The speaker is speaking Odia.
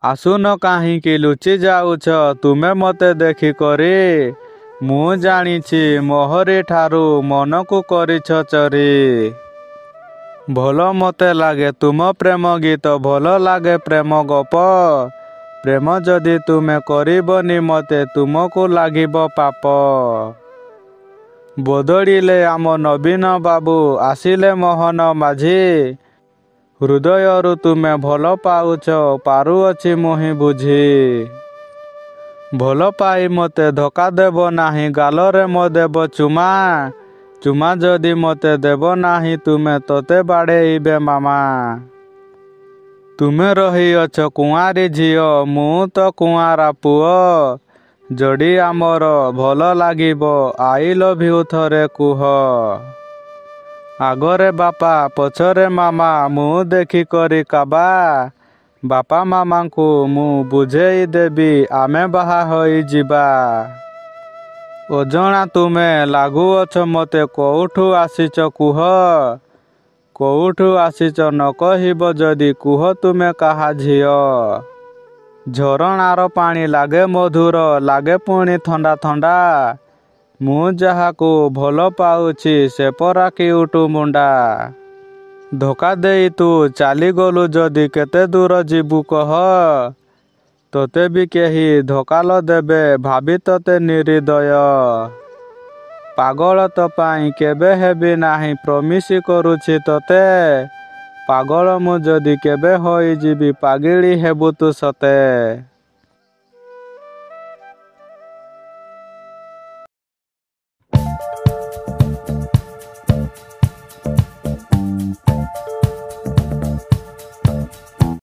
ଆସୁନ କାହିଁକି ଲୁଚି ଯାଉଛ ତୁମେ ମୋତେ ଦେଖିକରି? ମୁଁ ଜାଣିଛି ମୋହରି ଠାରୁ ମନକୁ କରିଛ ଚୋରି। ଭଲ ମୋତେ ଲାଗେ ତୁମ ପ୍ରେମ ଗୀତ, ଭଲ ଲାଗେ ପ୍ରେମ ଗପ। ପ୍ରେମ ଯଦି ତୁମେ କରିବନି ମୋତେ ତୁମକୁ ଲାଗିବ ପାପ। ବଦଳିଲେ ଆମ ନବୀନ ବାବୁ, ଆସିଲେ ମୋହନ ମାଝି। ହୃଦୟରୁ ତୁମେ ଭଲ ପାଉଛ, ପାରୁଅଛି ମୁହିଁ ବୁଝି। ଭଲ ପାଇ ମୋତେ ଧୋକା ଦେବ ନାହିଁ, ଗାଲରେ ମୋ ଦେବ ଚୁମା। ଚୁମା ଯଦି ମୋତେ ଦେବ ନାହିଁ ତୁମେ, ତୋତେ ବାଡ଼େଇବେ ମାମା। ତୁମେ ରହିଅଛ କୁଆଁରୀ ଝିଅ, ମୁଁ ତ କୁଆଁରା ପୁଅ। ଯୋଡ଼ି ଆମର ଭଲ ଲାଗିବ, ଆଇ ଲଭ୍ ୟୁ ଥରେ କୁହ। ଆଗରେ ବାପା ପଛରେ ମାମା, ମୁଁ ଦେଖିକରି କାବା। ବାପା ମାମାଙ୍କୁ ମୁଁ ବୁଝେଇ ଦେବି, ଆମେ ବାହା ହୋଇଯିବା। ଅଜଣା ତୁମେ ଲାଗୁଅଛ ମୋତେ, କୋଉଠୁ ଆସିଛ କୁହ? କୋଉଠୁ ଆସିଛ ନ କହିବ ଯଦି, କୁହ ତୁମେ କାହା ଝିଅ? ଝରଣାର ପାଣି ଲାଗେ ମଧୁର, ଲାଗେ ପୁଣି ଥଣ୍ଡା ଥଣ୍ଡା। ମୁଁ ଯାହାକୁ ଭଲ ପାଉଛି ସେ ପରା କିଉଟୁ ମୁଣ୍ଡା। ଧୋକା ଦେଇ ତୁ ଚାଲିଗଲୁ ଯଦି, କେତେ ଦୂର ଯିବୁ କହ? ତୋତେ ବି କେହି ଧୋକାଲ ଦେବେ, ଭାବି ତୋତେ ନିରୁଦୟ। ପାଗଳ ତୋ ପାଇଁ କେବେ ହେବି ନାହିଁ, ପ୍ରମିସ୍ କରୁଛି ତୋତେ। ପାଗଳ ମୁଁ ଯଦି କେବେ ହୋଇଯିବି, ପାଗିଳି ହେବୁ ତୁ ସତେ।